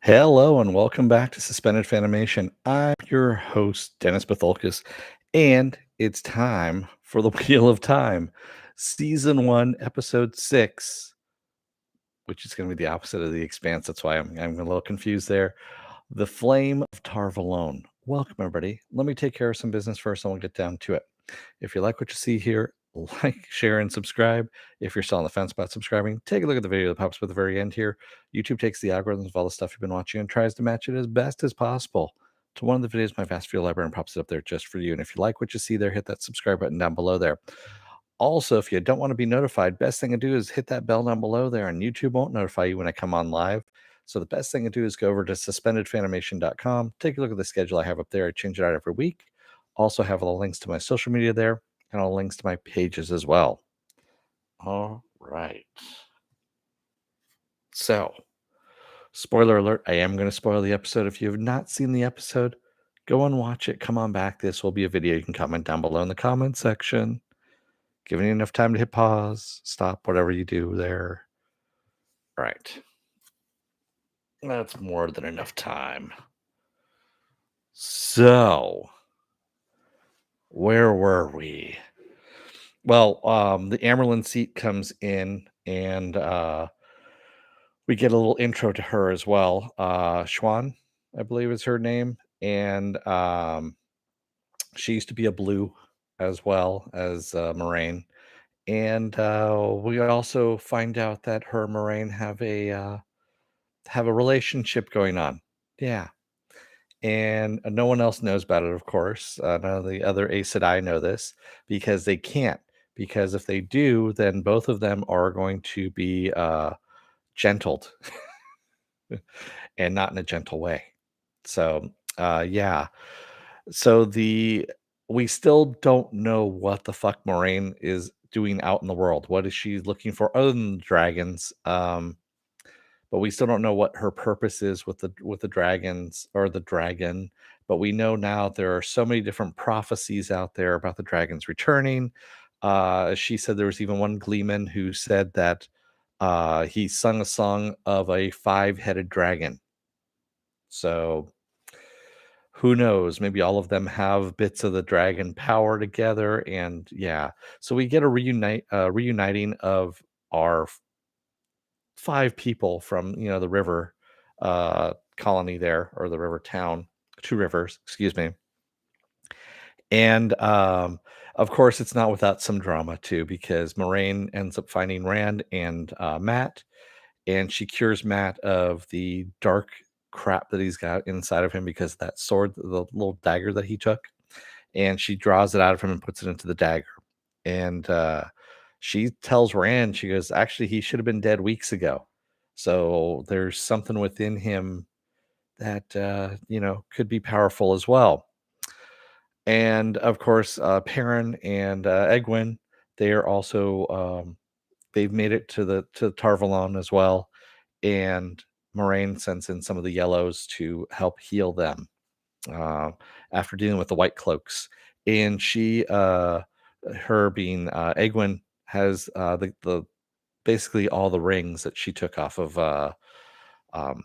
Hello and welcome back to Suspended Fanimation. I'm your host, Dennis Betholkis, and it's time for the Wheel of Time, Season 1, Episode 6, which is going to be the opposite of The Expanse. That's why I'm a little confused there. The Flame of Tar Valon. Welcome, everybody. Let me take care of some business first, and we'll get down to it. If you like what you see here, like, share, and subscribe. If you're still on the fence about subscribing, take a look at the video that pops up at the very end here. YouTube takes the algorithms of all the stuff you've been watching and tries to match it as best as possible to one of the videos in my vast video library and pops it up there just for you. And if you like what you see there, hit that subscribe button down below there. Also, if you don't want to be notified, best thing to do is hit that bell down below there, and YouTube won't notify you when I come on live. So the best thing to do is go over to suspendedfanimation.com. Take a look at the schedule I have up there. I change it out every week. Also have all the links to my social media there and all the links to my pages as well. All right. So, spoiler alert, I am going to spoil the episode. If you have not seen the episode, go and watch it. Come on back. This will be a video. You can comment down below in the comment section. Giving you enough time to hit pause, stop, whatever you do there. All right. That's more than enough time. So, where were we? Well, the Amerlin seat comes in, and we get a little intro to her as well. Schwan, I believe is her name, and she used to be a blue as well as Moraine. And we also find out that her and Moraine have a relationship going on. Yeah. And no one else knows about it, of course. None of the other Aes Sedai know this because they can't. Because if they do, then both of them are going to be gentled and not in a gentle way. So, yeah. So we still don't know what the fuck Moraine is doing out in the world. What is she looking for other than the dragons? But we still don't know what her purpose is with the dragons or the dragon. But we know now there are so many different prophecies out there about the dragons returning. She said there was even one gleeman who said that he sung a song of a five-headed dragon. So who knows? Maybe all of them have bits of the dragon power together, and yeah. So we get a reuniting of our five people from the river colony there, or the river town, two rivers, excuse me. And of course it's not without some drama too, because Moraine ends up finding Rand and Matt, and she cures Matt of the dark crap that he's got inside of him because of that sword, the little dagger that he took, and she draws it out of him and puts it into the dagger. And she tells Rand, she goes, actually, he should have been dead weeks ago. So there's something within him that could be powerful as well. And of course, Perrin and Egwene, they are also they've made it to Tar Valon as well, and Moraine sends in some of the yellows to help heal them after dealing with the white cloaks. And she, her being Egwene, has the basically all the rings that she took off of um,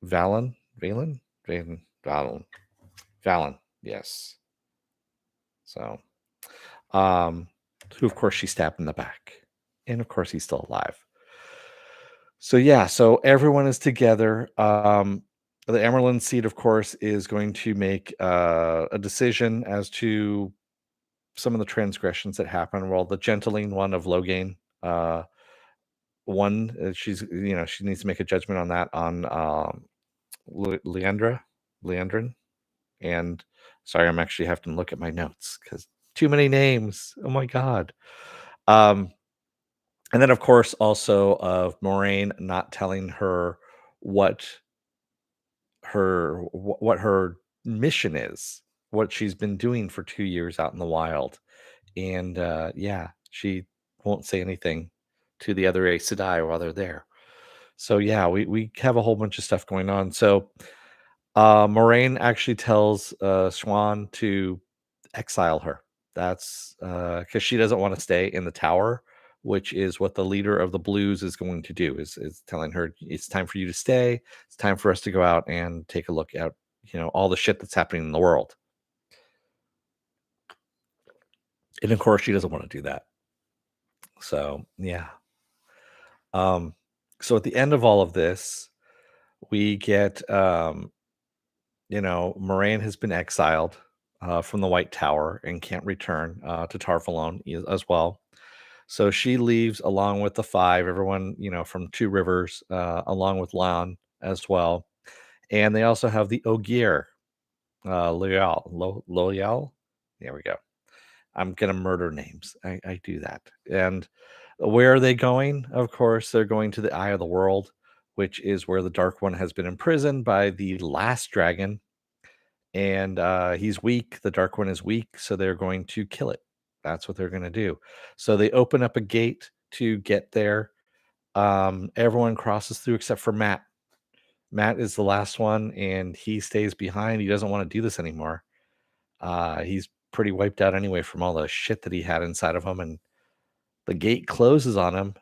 Valon, Valon, Valon, Valon, Valon. Yes. So, um, who of course she stabbed in the back, and of course he's still alive. So yeah, so everyone is together. The Amerlin seat, of course, is going to make a decision as to some of the transgressions that happen. Well, the gentling one of Logain, she needs to make a judgment on that on Leandrin. And sorry, I'm actually having to look at my notes because too many names. Oh my god. Um, and then of course also of Moraine not telling her what her mission is, what she's been doing for 2 years out in the wild. And yeah, she won't say anything to the other Aes Sedai while they're there. So yeah, we have a whole bunch of stuff going on. So Moraine actually tells Schwan to exile her. That's because she doesn't want to stay in the tower which is what the leader of the Blues is going to do. Is telling her it's time for you to stay. It's time for us to go out and take a look at all the shit that's happening in the world. And of course, she doesn't want to do that. So yeah. Um, so at the end of all of this, we get Moraine has been exiled from the White Tower and can't return to Tarvalon as well. So she leaves along with the five, everyone, from Two Rivers, along with Lon as well. And they also have the Ogier, Loyal. There we go. I'm going to murder names. I do that. And where are they going? Of course, they're going to the Eye of the World, which is where the Dark One has been imprisoned by the last dragon. And he's weak. The Dark One is weak. So they're going to kill it. That's what they're going to do. So they open up a gate to get there. Everyone crosses through except for Matt. Matt is the last one, and he stays behind. He doesn't want to do this anymore. He's pretty wiped out anyway from all the shit that he had inside of him, and the gate closes on him,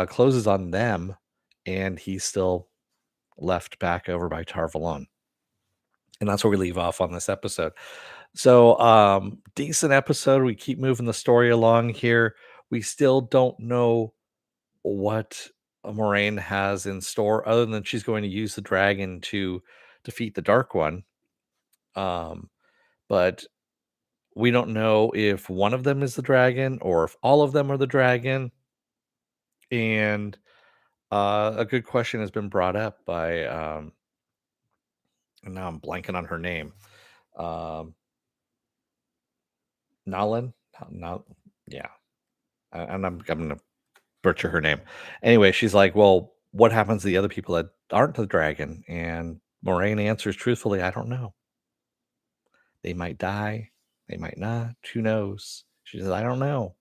closes on them, and he's still left back over by Tarvalon. And that's where we leave off on this episode. So, decent episode. We keep moving the story along here. We still don't know what Moraine has in store, other than she's going to use the dragon to defeat the Dark One. But we don't know if one of them is the dragon or if all of them are the dragon. And a good question has been brought up by, and now I'm blanking on her name. Nalan? No, yeah. And I'm going to butcher her name. Anyway, she's like, well, what happens to the other people that aren't the dragon? And Moraine answers truthfully, I don't know. They might die. They might not. Who knows? She says, I don't know.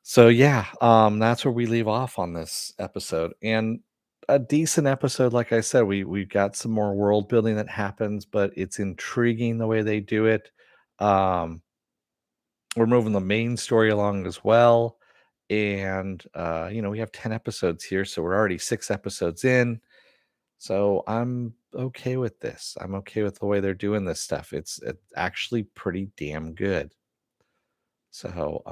So yeah, that's where we leave off on this episode. And a decent episode, like I said, we've got some more world building that happens, but it's intriguing the way they do it. Um, we're moving the main story along as well. And we have 10 episodes here, so we're already 6 episodes in. So I'm okay with this. I'm okay with the way they're doing this stuff. It's actually pretty damn good. So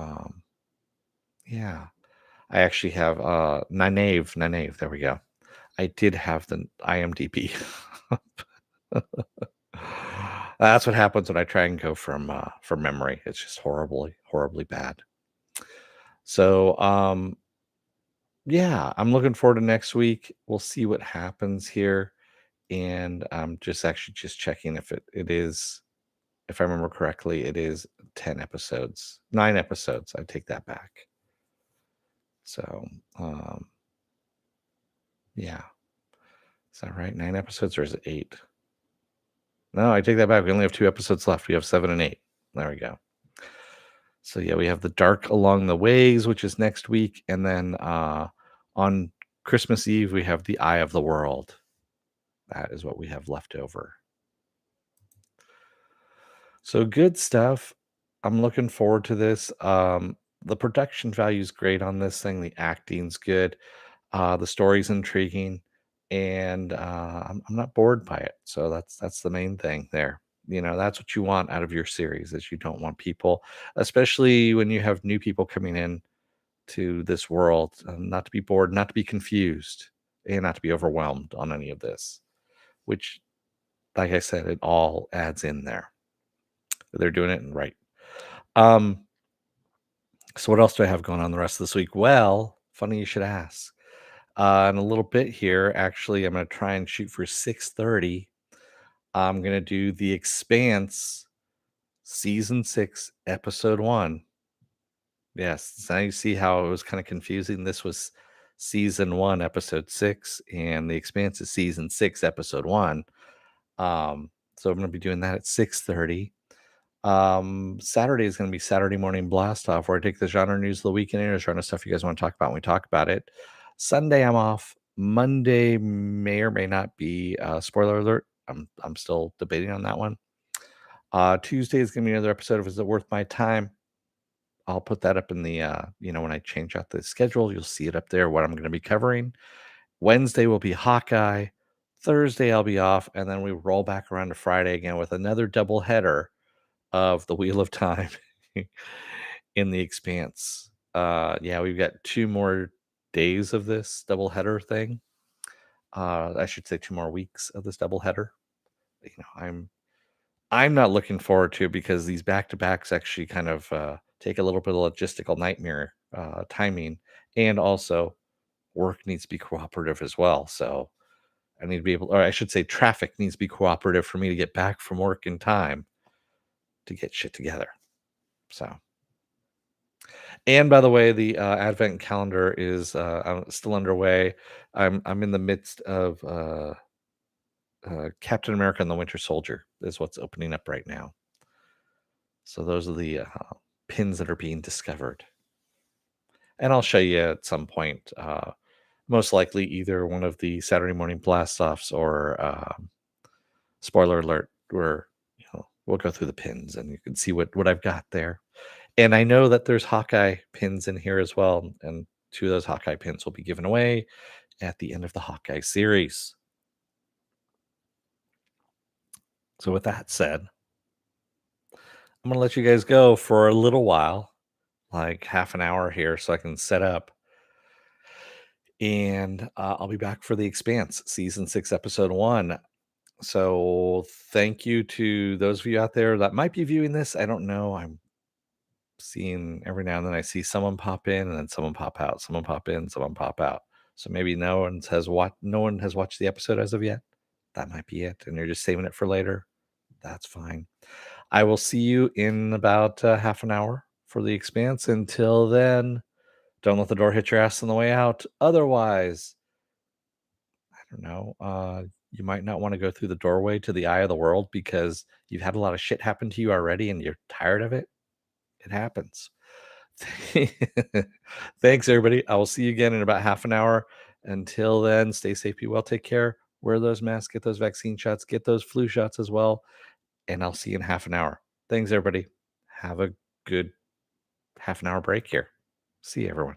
yeah. I actually have Nynaeve, there we go. I did have the IMDb. That's what happens when I try and go from memory. It's just horribly bad. So yeah, I'm looking forward to next week. We'll see what happens here. And I'm just checking if it is, if I remember correctly, it is 10 episodes, 9 episodes. I take that back. So yeah. Is that right? 9 episodes, or is it 8? No, I take that back. We only have 2 episodes left. We have 7 and 8. There we go. So yeah, we have The Dark Along the Ways, which is next week. And then on Christmas Eve, we have The Eye of the World. That is what we have left over. So good stuff. I'm looking forward to this. The production value is great on this thing. The acting's good. The story's intriguing, and I'm not bored by it. So that's the main thing there. That's what you want out of your series, is you don't want people, especially when you have new people coming in to this world, not to be bored, not to be confused, and not to be overwhelmed on any of this, which, like I said, it all adds in there. They're doing it right. So what else do I have going on the rest of this week? Well, funny you should ask. In a little bit here, actually, I'm going to try and shoot for 6:30. I'm going to do The Expanse, Season 6, Episode 1. Yes, so now you see how it was kind of confusing. This was Season 1, Episode 6, and The Expanse is Season 6, Episode 1. So I'm going to be doing that at 6:30. Saturday is going to be Saturday Morning Blast Off, where I take the genre news of the week and any genre stuff you guys want to talk about, and we talk about it. Sunday I'm off. Monday may or may not be. Spoiler alert, I'm still debating on that one. Tuesday is going to be another episode of Is It Worth My Time? I'll put that up in the, when I change out the schedule, you'll see it up there, what I'm going to be covering. Wednesday will be Hawkeye. Thursday, I'll be off. And then we roll back around to Friday again with another double header of the Wheel of Time in the Expanse. Yeah, we've got 2 more days of this double header thing. I should say 2 more weeks of this double header. I'm not looking forward to it because these back-to-backs actually kind of take a little bit of logistical nightmare timing, and also work needs to be cooperative as well. So I need to be able, or I should say, traffic needs to be cooperative for me to get back from work in time to get shit together. So, and by the way, the advent calendar is still underway. I'm in the midst of Captain America and the Winter Soldier is what's opening up right now. So those are the pins that are being discovered, and I'll show you at some point. Most likely, either one of the Saturday morning blast offs or spoiler alert, where we'll go through the pins and you can see what I've got there. And I know that there's Hawkeye pins in here as well, and 2 of those Hawkeye pins will be given away at the end of the Hawkeye series. So with that said, I'm gonna let you guys go for a little while, like half an hour here, so I can set up. And I'll be back for The Expanse, season 6, episode 1. So thank you to those of you out there that might be viewing this. I don't know. I'm seeing every now and then I see someone pop in and then someone pop out, someone pop in, someone pop out. So maybe no one has watched the episode as of yet. That might be it, and you're just saving it for later. That's fine. I will see you in about half an hour for The Expanse. Until then, don't let the door hit your ass on the way out. Otherwise, I don't know. You might not want to go through the doorway to the eye of the world because you've had a lot of shit happen to you already and you're tired of it. It happens. Thanks, everybody. I will see you again in about half an hour. Until then, stay safe, be well, take care, wear those masks, get those vaccine shots, get those flu shots as well. And I'll see you in half an hour. Thanks, everybody. Have a good half an hour break here. See you, everyone.